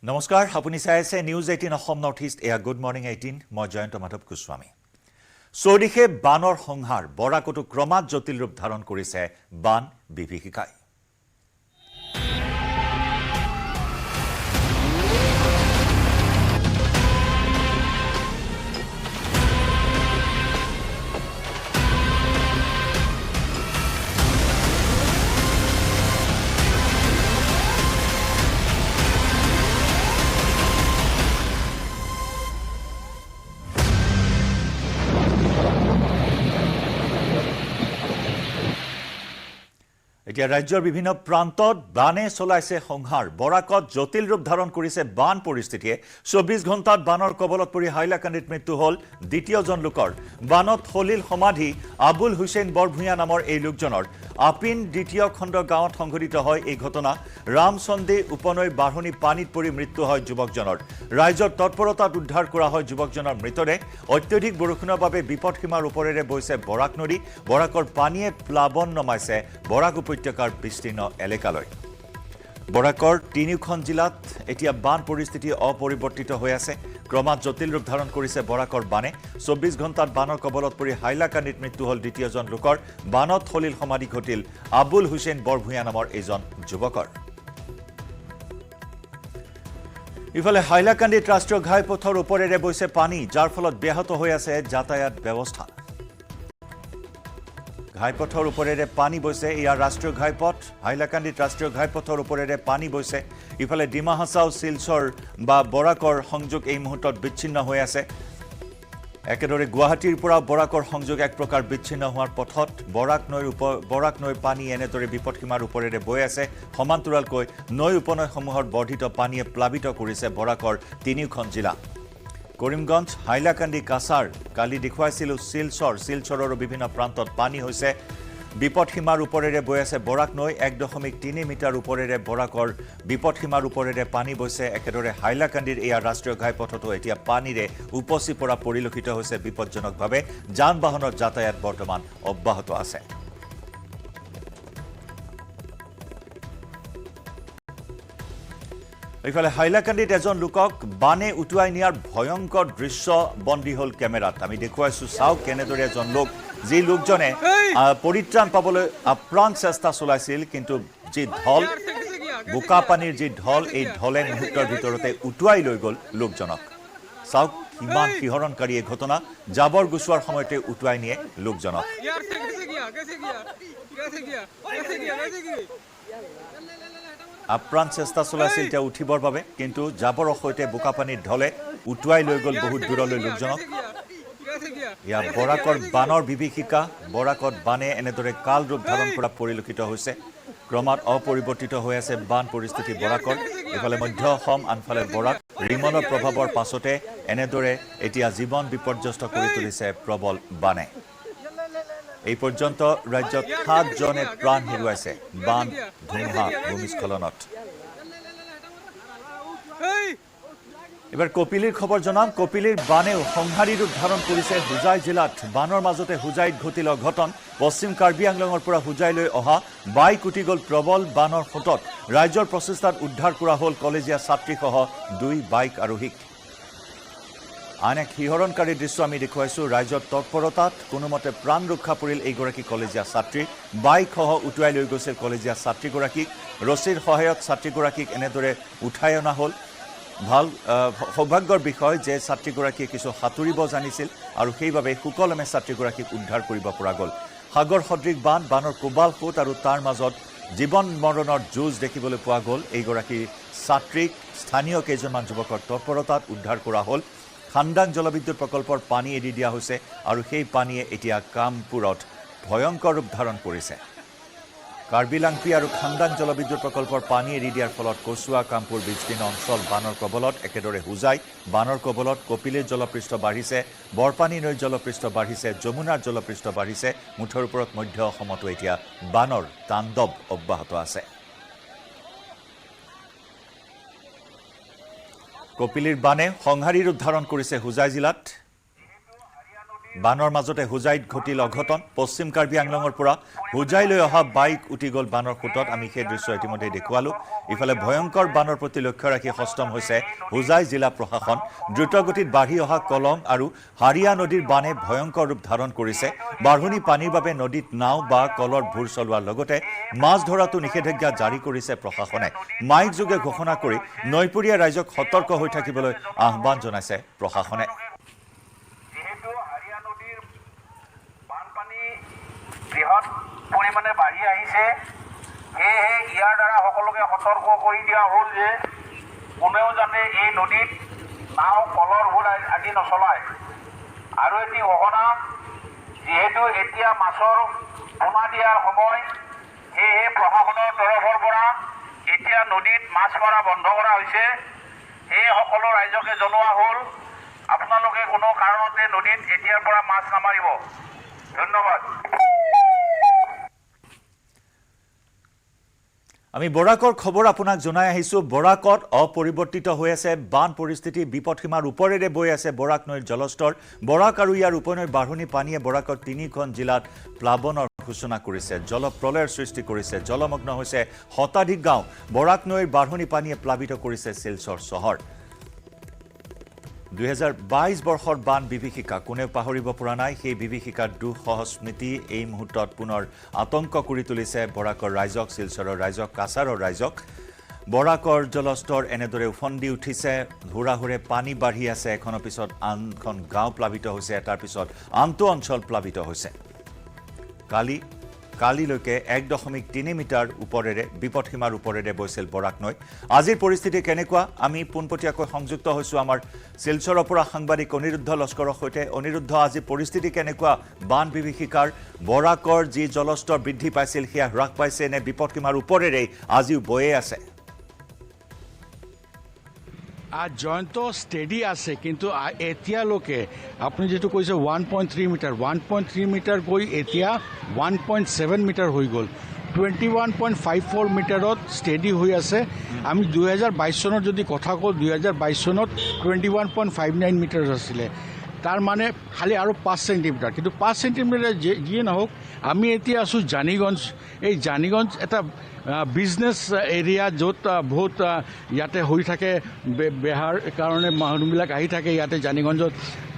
নমস্কাৰ আপুনি চাই আছে নিউজ 18 অসম নৰ্থ ইষ্ট এয়া গুড মৰ্নিং 18 মই জয়ন্ত মাধৱ গোস্বামী চৌদিশে বানৰ সংহাৰ বৰাকতো ক্ৰমাৎ জটিল ৰূপ ধাৰণ কৰিছে বান বিভীষিকাই এতিয়া ৰাজ্যৰ বিভিন্ন প্ৰান্তত বানে চলাইছে সংহাৰ বৰাকত জটিল ৰূপ ধাৰণ কৰিছে বান পৰিস্থিতিয়ে 24 ঘণ্টাত বানৰ কবলত পৰি হাইলাকান্দিত মৃত্যু হল দ্বিতীয়জন লোকৰ বানত হলিল সমাধি আবুল হুছেইন বৰভূঞা নামৰ এই লোকজনৰ আপিন দ্বিতীয় খণ্ড গাঁৱত সংঘটিত হয় এই ঘটনা ৰামচন্দী উপনৈ বাঢ়নী পানীত পৰি মৃত্যু হয় যুৱকজনৰ ৰাজ্যৰ তৎপৰতাত উদ্ধাৰ কৰা হয় যুৱকজনৰ মৃতদেহ অত্যধিক বৰষুণৰ বাবে বিপদসীমাৰ ওপৰেৰে বৈছে বৰাক নদী বৰাকৰ পানীয়ে প্লাবন নমাইছে বৰাক উপত্যকাৰ বিস্তীৰ্ণ এলেকালৈ বৰাকৰ তিনিখন জিলাত এতিয়া বান পৰিস্থিতি অপৰিৱৰ্তিত হৈ আছে ক্ৰমাৎ জটিল ৰূপ ধাৰণ কৰিছে বৰাকৰ বানে 24 ঘণ্টাত বানৰ কবলত পৰি হাইলাকান্দিত মৃত্যু হল দ্বিতীয়জন লোকৰ বানত হলিল সমাধি ঘটিল আবুল হুছেইন বৰভূঞা নামৰ এজন যুৱকৰ ইফালে হাইলাকান্দিত ৰাষ্ট্ৰীয় ঘাইপথৰ ওপৰেৰে বৈছে পানী যাৰ ফলত ব্যাহত হৈ আছে যাতায়াত ব্যৱস্থা ঘাইপথৰ ওপৰেৰে পানী বৈছে ইয়াৰ ৰাষ্ট্ৰীয় ঘাইপথ হাইলাকান্দিত ৰাষ্ট্ৰীয় ঘাইপথৰ ওপৰেৰে পানী বৈছে ইফালে ডিমা হাছাও শিলচৰ বা বৰাকৰ সংযোগ এই মুহূৰ্তত বিচ্ছিন্ন হৈ আছে একেদৰে গুৱাহাটীৰ পৰা বৰাকৰ সংযোগ এক প্ৰকাৰ বিচ্ছিন্ন হোৱাৰ পথত বৰাক নৈৰ পানী এনেদৰে বিপদসীমাৰ ওপৰেৰে বৈ আছে সমান্তৰালকৈ নৈ উপনৈসমূহৰ বৰ্ধিত পানীয়ে প্লাবিত কৰিছে বৰাকৰ তিনিখন জিলা কৰিমগঞ্জ হাইলাকান্দি কাছাৰ কালি দেখুৱাইছিলো শিলচৰৰো বিভিন্ন প্ৰান্তত পানী হৈছে বিপদসীমাৰ ওপৰেৰে বৈ আছে বৰাক নৈ 1.3 মিটাৰ ওপৰেৰে বৰাকৰ বিপদসীমাৰ ওপৰেৰে পানী বৈছে একেদৰে হাইলাকান্দিৰ এয়া ৰাষ্ট্ৰীয় ঘাইপথতো এতিয়া পানীৰে উপচি পৰা পৰিলক্ষিত হৈছে বিপদজনকভাৱে যান বাহনৰ যাতায়াত বৰ্তমান অব্যাহত আছে ইফালে হাইলাকান্দিত এজন লোকক বানে উটুৱাই নিয়াৰ ভয়ংকৰ দৃশ্য বন্দী হল কেমেৰাত আমি দেখুৱাইছো চাওক কেনেদৰে এজন লোক যি লোকজনে পৰিত্ৰাণ পাবলৈ আপ্ৰাণ চেষ্টা চলাইছিল কিন্তু যি ঢল বোকা পানীৰ যি ঢল এই ঢলে মুহূৰ্তৰ ভিতৰতে উটুৱাই লৈ গ'ল লোকজনক চাওক কিমান শিহৰণকাৰী এই ঘটনা জাবৰ গুচোৱাৰ সময়তে উটুৱাই নিয়ে লোকজনক আপ্ৰাণ চেষ্টা চলাইছিল তেওঁ উঠিবৰ বাবে কিন্তু জাবৰৰ সৈতে বোকা পানীৰ ঢলে উটুৱাই লৈ গ'ল বহুত দূৰলৈ লোকজনক ইয়া বৰাকৰ বানৰ বিভীষিকা বৰাকত বানে এনেদৰে কাল ৰূপ ধাৰণ কৰা পৰিলক্ষিত হৈছে ক্ৰমাৎ অপৰিৱৰ্তিত হৈ আছে বান পৰিস্থিতি বৰাকৰ ইফালে মধ্য অসম আনফালে বৰাক ৰিমনৰ প্ৰভাৱৰ পাছতে এনেদৰে এতিয়া জীৱন বিপৰ্যস্ত কৰি তুলিছে প্ৰবল বানে এই পৰ্যন্ত ৰাজ্যত 7 জনে প্ৰাণ হেৰুৱাইছে বান ধুমুহা ভূমিস্খলনত এবাৰ কপিলীৰ খবৰ জনাম কপিলীৰ বানেও সংহাৰী ৰূপ ধাৰণ কৰিছে হুজাই জিলাত বানৰ মাজতে হুজাইত ঘটিল অঘটন পশ্চিম কাৰ্বি আংলঙৰ পৰা হুজাইলৈ অহা বাইক উটি গ'ল প্ৰবল বানৰ সোঁতত ৰাজ্যৰ প্ৰচেষ্টাত উদ্ধাৰ কৰা হ'ল কলেজীয়া ছাত্ৰীসহ 2 বাইক আৰোহীক আন এক শিহৰণকাৰী দৃশ্য আমি দেখুৱাইছো ৰাজ্যৰ তৎপৰতাত কোনোমতে প্ৰাণ ৰক্ষা পৰিল এইগৰাকী কলেজীয়া ছাত্ৰী বাইকসহ উটুৱাই লৈ গৈছিল কলেজীয়া ছাত্ৰীগৰাকীক ৰছীৰ সহায়ত ছাত্ৰীগৰাকীক এনেদৰে উঠাই অনা হ'ল ভাল সৌভাগ্যৰ বিষয় যে ছাত্ৰীগৰাকীয়ে কিছু সাঁতুৰিব জানিছিল আৰু সেইবাবে সুকলমে ছাত্ৰীগৰাকীক উদ্ধাৰ কৰিব পৰা গ'ল সাগৰ সদৃশ বানৰ কোবাল সোঁত আৰু তাৰ মাজত জীৱন মৰণৰ যুঁজ দেখিবলৈ পোৱা গ'ল এইগৰাকী ছাত্ৰীক স্থানীয় কেইজনমান যুৱকৰ তৎপৰতাত উদ্ধাৰ কৰা হ'ল খান্দাং জলবিদ্যুৎ প্ৰকল্পৰ পানী এৰি দিয়া হৈছে আৰু সেই পানীয়ে এতিয়া কামপুৰত ভয়ংকৰ ৰূপ ধাৰণ কৰিছে কাৰ্বিলাংপি আৰু খান্দাং জলবিদ্যুৎ প্ৰকল্পৰ পানী এৰি দিয়াৰ ফলত কচুৱা কামপুৰ বিস্তীৰ্ণ অঞ্চল বানৰ কবলত একেদৰে হুজাই বানৰ কবলত কপিলীৰ জলপৃষ্ঠ বাঢ়িছে বৰপানী নৈৰ জলপৃষ্ঠ বাঢ়িছে যমুনাৰ জলপৃষ্ঠ বাঢ়িছে মুঠৰ ওপৰত মধ্য অসমতো এতিয়া বানৰ তাণ্ডৱ অব্যাহত আছে কপিলীৰ বানে সংহাৰী ৰূপ ধাৰণ কৰিছে হুজাই জিলাত বানৰ মাজতে হুজাইত ঘটিল অঘটন পশ্চিম কাৰ্বি আংলঙৰ পৰা হুজাইলৈ অহা বাইক উটি গ'ল বানৰ খুঁটত আমি সেই দৃশ্য ইতিমধ্যে দেখুৱালো ইফালে ভয়ংকৰ বানৰ প্ৰতি লক্ষ্য ৰাখি সষ্টম হৈছে হুজাই জিলা প্ৰশাসন দ্ৰুতগতিত বাঢ়ি অহা কলং আৰু হাৰিয়া নদীৰ বানে ভয়ংকৰ ৰূপ ধাৰণ কৰিছে বাঢ়নি পানীৰ বাবে নদীত নাও বা কলৰ ভূৰ চলোৱাৰ লগতে মাছ ধৰাটো নিষেধাজ্ঞা জাৰি কৰিছে প্ৰশাসনে মাইক যোগে ঘোষণা কৰি নৈপৰীয়া ৰাইজক সতৰ্ক হৈ থাকিবলৈ আহ্বান জনাইছে প্ৰশাসনে বৃহৎ পৰিমাণে বাঢ়ি আহিছে সেয়েহে ইয়াৰ দ্বাৰা সকলোকে সতৰ্ক কৰি দিয়া হ'ল যে কোনেও যাতে এই নদীত নাও কলৰ ভূৰ আদি নচলায় আৰু এটি ঘটনা যিহেতু এতিয়া মাছৰ পোনা দিয়াৰ সময় সেয়েহে প্ৰশাসনৰ তৰফৰ পৰা এতিয়া নদীত মাছ মৰা বন্ধ কৰা হৈছে সেয়ে সকলো ৰাইজকে জনোৱা হ'ল আপোনালোকে কোনো কাৰণতে নদীত এতিয়াৰ পৰা মাছ নামাৰিব ধন্যবাদ আমি বৰাকৰ খবৰ আপোনাক জনাই আহিছো বৰাকত অপৰিৱৰ্তিত হৈ আছে বান পৰিস্থিতি বিপদসীমাৰ ওপৰেৰে বৈ আছে বৰাক নৈৰ জলস্তৰ বৰাক আৰু ইয়াৰ উপনৈৰ বাঢ়নি পানীয়ে বৰাকৰ তিনিখন জিলাত প্লাৱনৰ ঘোষণা কৰিছে জলপ্ৰলয়ৰ সৃষ্টি কৰিছে জলমগ্ন হৈছে শতাধিক গাঁও বৰাক নৈৰ বাঢ়নি পানীয়ে প্লাবিত কৰিছে শিলচৰ চহৰ 2022 বৰ্ষৰ বান বিভীষিকা কোনেও পাহৰিব পৰা নাই সেই বিভীষিকাৰ দুঃসহ স্মৃতি এই মুহূৰ্তত পুনৰ আতংক কৰি তুলিছে বৰাকৰ ৰাইজক শিলচৰৰ ৰাইজক কাছাৰৰ ৰাইজক বৰাকৰ জলস্তৰ এনেদৰে উফন্দি উঠিছে হুৰাহুৰে পানী বাঢ়ি আছে এখনৰ পিছত আনখন গাঁও প্লাবিত হৈছে এটাৰ পিছত আনটো অঞ্চল প্লাবিত হৈছে কালিলৈকে 1.3 মিটাৰ ওপৰেৰে বিপদসীমাৰ ওপৰেৰে বৈছিল বৰাক নৈ আজিৰ পৰিস্থিতি কেনেকুৱা আমি পোনপটীয়াকৈ সংযুক্ত হৈছো আমাৰ শিলচৰৰ পৰা সাংবাদিক অনিৰুদ্ধ লস্কৰৰ সৈতে অনিৰুদ্ধ আজি পৰিস্থিতি কেনেকুৱা বান বিভীষিকাৰ বৰাকৰ যি জলস্তৰ বৃদ্ধি পাইছিল সেয়া হ্ৰাস পাইছে নে বিপদসীমাৰ ওপৰেৰে আজিও বয়ে আছে জয়ন্ত ষ্টেডি আছে কিন্তু এতিয়ালৈকে আপুনি যেটো কৈছে 1.3 মিটাৰ গৈ এতিয়া 1.7 মিটাৰ হৈ গ'ল 21.54 মিটাৰত ষ্টেডি হৈ আছে আমি 2022 চনত যদি কথা কওঁ 2022 চনত 21.59 মিটাৰ আছিলে তাৰ মানে খালি আৰু 5 সেন্টিমিটাৰ কিন্তু 5 সেন্টিমিটাৰ যিয়ে নহওক আমি এতিয়া আছোঁ জানিগঞ্জ এই জানিগঞ্জ এটা বিজনেছ এৰিয়া য'ত বহুত ইয়াতে হৈ থাকে বেহাৰ কাৰণে মানুহবিলাক আহি থাকে ইয়াতে জানিগঞ্জত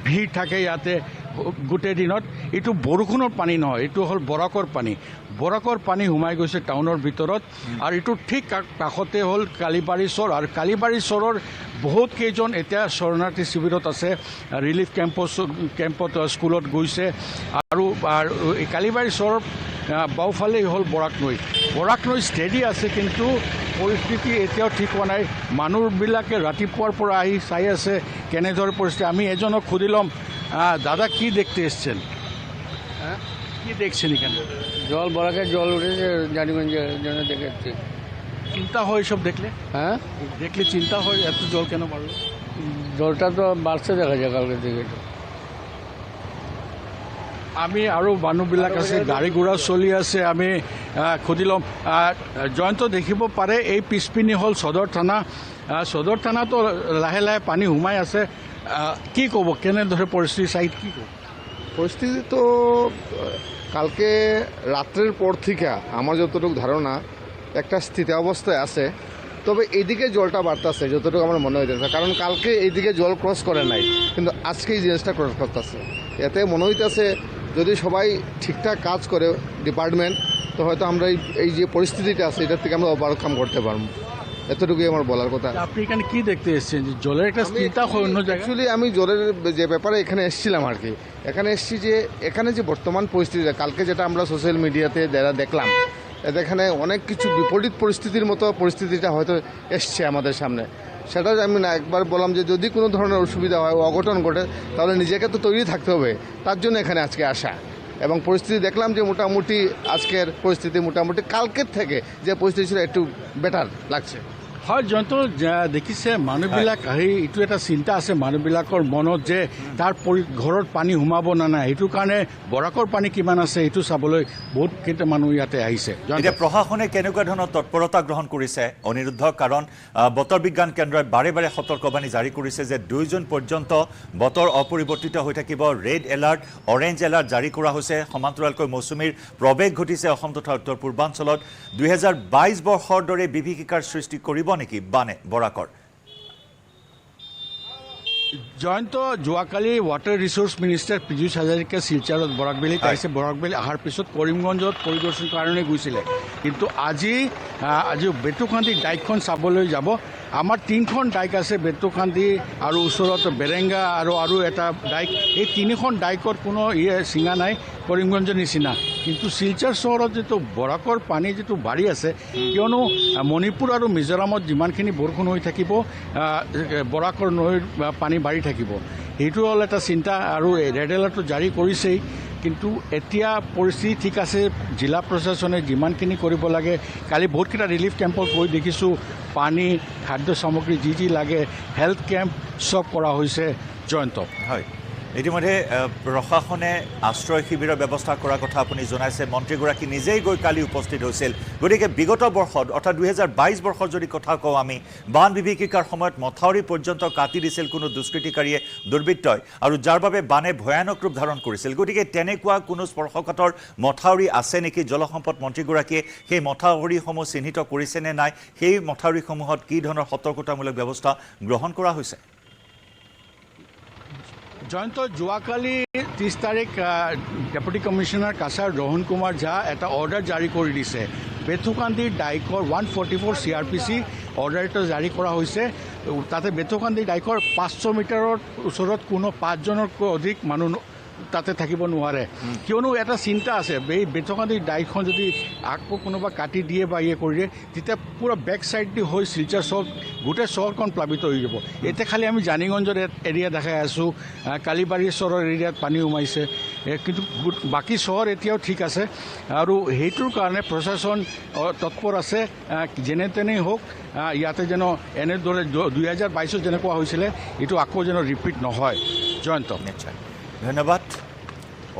ভিৰ থাকে ইয়াতে গোটেই দিনত এইটো বৰষুণৰ পানী নহয় এইটো হ'ল বৰাকৰ পানী সোমাই গৈছে টাউনৰ ভিতৰত আৰু এইটো ঠিক কাষতে হ'ল কালিবাৰী চৰ আৰু কালিবাৰী চৰৰ বহুত কেইজন এতিয়া শৰণাৰ্থী শিবিৰত আছে ৰিলিফ কেম্পত স্কুলত গৈছে আৰু কালিবাৰী চৰৰ বাওঁফালে হ'ল বৰাক নৈ ষ্টেডি আছে কিন্তু পৰিস্থিতি এতিয়াও ঠিক হোৱা নাই মানুহবিলাকে ৰাতিপুৱাৰ পৰা আহি চাই আছে কেনেদৰে পৰিস্থিতি আমি এজনক সুধি ল'ম দাদা কি দেখতে এসছেন কি দেখছেন এখানে জল বরাকে জল উঠেছে জানিগঞ্জের জন্য দেখেছি চিন্তা হয় সব দেখলে হ্যাঁ দেখলে চিন্তা হয় এত জল কেন বাড়লো জলটা তো বাড়ছে দেখা যায় কালকে থেকে আমি আৰু মানুহবিলাক আছে গাড়ী ঘোঁৰা চলি আছে আমি সুধি ল'ম জয়ন্ত দেখিব পাৰে এই পিছপিনি হ'ল সদৰ থানাতো লাহে লাহে পানী সোমাই আছে কি ক'ব কেনেদৰে পৰিস্থিতি চাই কি ক'ব পরিস্থিতি তো কালকে রাত্রের পর থেকে আমার যতটুকু ধারণা একটা স্থিতাবস্থায় আছে তবে এইদিকে জলটা বাড়তেছে যতটুকু আমার মনে হইতেছে কারণ কালকে এইদিকে জল ক্রস করে নাই কিন্তু আজকে এই জিনিসটা ক্রস করতেছে এতে মনে হইতেছে যদি সবাই ঠিকঠাক কাজ করে ডিপার্টমেন্ট তো হয়তো আমরা এই যে পরিস্থিতিটা আছে এটার থেকে আমরা ওভারকাম করতে পারবো এতটুকুই আমার বলার কথা আপনি এখানে কি দেখতে এসেছেন যে জলের একটা স্থিরতা অন্য জায়গায় অ্যাকচুয়ালি আমি জলের যে ব্যাপারে এখানে এসেছিলাম আর কি এখানে এসেছি যে এখানে যে বর্তমান পরিস্থিতিটা কালকে যেটা আমরা সোশ্যাল মিডিয়াতে যারা দেখলাম এখানে অনেক কিছু বিপরীত পরিস্থিতির মতো পরিস্থিতিটা হয়তো এসছে আমাদের সামনে সেটা আমি না একবার বললাম যে যদি কোনো ধরনের অসুবিধা হয় অঘটন ঘটে তাহলে নিজেকে তো তৈরি থাকতে হবে তার জন্য এখানে আজকে আসা এবং পরিস্থিতি দেখলাম যে মোটামুটি আজকের পরিস্থিতি মোটামুটি কালকের থেকে যে পরিস্থিতি ছিল একটু বেটার লাগছে হয় জয়ন্ত দেখিছে মানুহবিলাক আহি এইটো এটা চিন্তা আছে মানুহবিলাকৰ মনত যে তাৰ ঘৰত পানী সোমাব না নাই সেইটো কাৰণে বৰাকৰ পানী কিমান আছে এইটো চাবলৈ বহুত কেইটা মানুহ ইয়াতে আহিছে এতিয়া প্ৰশাসনে কেনেকুৱা ধৰণৰ তৎপৰতা গ্ৰহণ কৰিছে অনিৰুদ্ধ কাৰণ বতৰ বিজ্ঞান কেন্দ্ৰই বাৰে বাৰে সতৰ্কবাণী জাৰি কৰিছে যে 2 জুন পৰ্যন্ত বতৰ অপৰিৱৰ্তিত হৈ থাকিব ৰেড এলাৰ্ট অৰেঞ্জ এলাৰ্ট জাৰি কৰা হৈছে সমান্তৰালকৈ মৌচুমীৰ প্ৰৱেশ ঘটিছে অসম তথা উত্তৰ পূৰ্বাঞ্চলত 2022 বৰ্ষৰ দৰে বিভীষিকাৰ সৃষ্টি কৰিব নেকি বানে বৰাকৰ জয়ন্ত যোৱাকালি water resource minister Piyush Hazarika শিলচৰত বৰাকবেলিত আহিছে বৰাকবেলি অহাৰ পিছত কৰিমগঞ্জত পৰিদৰ্শন কাৰণে গৈছিলে কিন্তু আজি বেতুকান্দি ডাইকখন চাবলৈ যাব আমাৰ 3খন ডাইক আছে বেতুকান্দি আৰু ওচৰত বেৰেংগা আৰু এটা ডাইক এই 3খন ডাইকত কোনো চিঙা নাই কৰিমগঞ্জৰ নিচিনা কিন্তু শিলচৰ চহৰত যিটো বৰাকৰ পানী যিটো বাঢ়ি আছে কিয়নো মণিপুৰ আৰু মিজোৰামত যিমানখিনি বৰষুণ হৈ থাকিব বৰাকৰ নৈৰ পানী বাঢ়ি থাকিব সেইটো হ'ল এটা চিন্তা আৰু ৰেড এলাৰ্টটো জাৰি কৰিছেই কিন্তু এতিয়া পৰিস্থিতি ঠিক আছে জিলা প্ৰশাসনে যিমানখিনি কৰিব লাগে কালি বহুতকেইটা ৰিলিফ কেম্পত গৈ দেখিছোঁ পানী খাদ্য সামগ্ৰী যি লাগে হেল্থ কেম্প চব কৰা হৈছে জয়ন্ত হয় ইতিমধ্যে প্ৰশাসনে আশ্ৰয় শিবিৰৰ ব্যৱস্থা কৰাৰ কথা আপুনি জনাইছে মন্ত্ৰীগৰাকী নিজেই গৈ কালি উপস্থিত হৈছিল গতিকে বিগত বৰ্ষত অৰ্থাৎ 2022 বৰ্ষৰ যদি কথা কওঁ আমি বান বিভীষিকাৰ সময়ত মথাউৰি পৰ্যন্ত কাটি দিছিল কোনো দুষ্কৃতিকাৰীয়ে দুৰ্বৃত্তই আৰু যাৰ বাবে বানে ভয়ানক ৰূপ ধাৰণ কৰিছিল গতিকে তেনেকুৱা কোনো স্পৰ্শকাতৰ মথাউৰি আছে নেকি জলসম্পদ মন্ত্ৰীগৰাকীয়ে সেই মথাউৰিসমূহ চিহ্নিত কৰিছে নে নাই সেই মথাউৰিসমূহত কি ধৰণৰ সতৰ্কতামূলক ব্যৱস্থা গ্ৰহণ কৰা হৈছে জয়ন্ত যোৱাকালি 30 তাৰিখ ডেপুটি কমিশ্যনাৰ কাছাৰ ৰোহন কুমাৰ ঝা এটা অৰ্ডাৰ জাৰি কৰি দিছে বেতুকান্দি ডাইকৰ 144 CRPC অৰ্ডাৰ এটা জাৰি কৰা হৈছে তাতে বেতুকান্দি ডাইকৰ 500 মিটাৰৰ ওচৰত কোনো 5 জনতকৈ অধিক মানুহ তাতে থাকিব নোৱাৰে কিয়নো এটা চিন্তা আছে এই বেতুকান্দি ডাইকখন যদি আকৌ কোনোবা কাটি দিয়ে বা কৰি দিয়ে তেতিয়া পুৰা বেক চাইড দি হৈ শিলচৰ চহৰ গোটেই চহৰখন প্লাবিত হৈ যাব এতিয়া খালি আমি জানিগঞ্জৰ এৰিয়া দেখাই আছোঁ কালিবাৰী চহৰৰ এৰিয়াত পানী সোমাইছে কিন্তু বাকী চহৰ এতিয়াও ঠিক আছে আৰু সেইটোৰ কাৰণে প্ৰশাসন তৎপৰ আছে যেনে তেনেই হওক ইয়াতে যেন এনেদৰে 2022 যেনেকুৱা হৈছিলে এইটো আকৌ যেন ৰিপিট নহয় জয়ন্ত নিশ্চয় ধন্যবাদ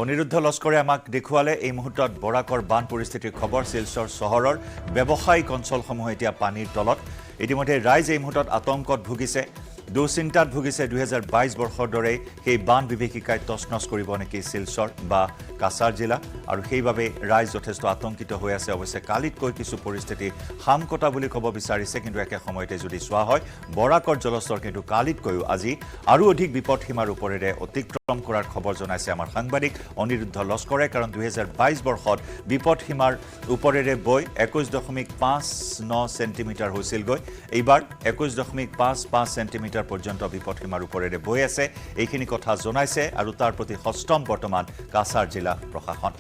অনিৰুদ্ধ লস্কৰে আমাক দেখুৱালে এই মুহূৰ্তত বৰাকৰ বান পৰিস্থিতিৰ খবৰ শিলচৰ চহৰৰ ব্যৱসায়িক অঞ্চলসমূহ এতিয়া পানীৰ তলত ইতিমধ্যে ৰাইজ এই মুহূৰ্তত আতংকত ভুগিছে দুশ্চিন্তাত ভুগিছে 2022 বৰ্ষৰ দৰে সেই বান বিভীষিকাই তছনছ কৰিব নেকি শিলচৰ বা কাছাৰ জিলা আৰু সেইবাবে ৰাইজ যথেষ্ট আতংকিত হৈ আছে অৱশ্যে কালিতকৈ কিছু পৰিস্থিতি হামকটা বুলি ক'ব বিচাৰিছে কিন্তু একে সময়তে যদি চোৱা হয় বৰাকৰ জলস্তৰ কিন্তু কালিতকৈও আজি আৰু অধিক বিপদসীমাৰ ওপৰেৰে অতিক্ৰম কৰাৰ খবৰ জনাইছে আমাৰ সাংবাদিক অনিৰুদ্ধ লস্কৰে কাৰণ 2022 বৰ্ষত বিপদসীমাৰ ওপৰেৰে বৈ 21.59 চেণ্টিমিটাৰ হৈছিলগৈ এইবাৰ 21.55 চেণ্টিমিটাৰ পৰ্যন্ত বিপদসীমাৰ ওপৰেৰে বৈ আছে এইখিনি কথা জনাইছে আৰু তাৰ প্ৰতি হস্তম বৰ্তমান কাছাৰ জিলা প্ৰশাসন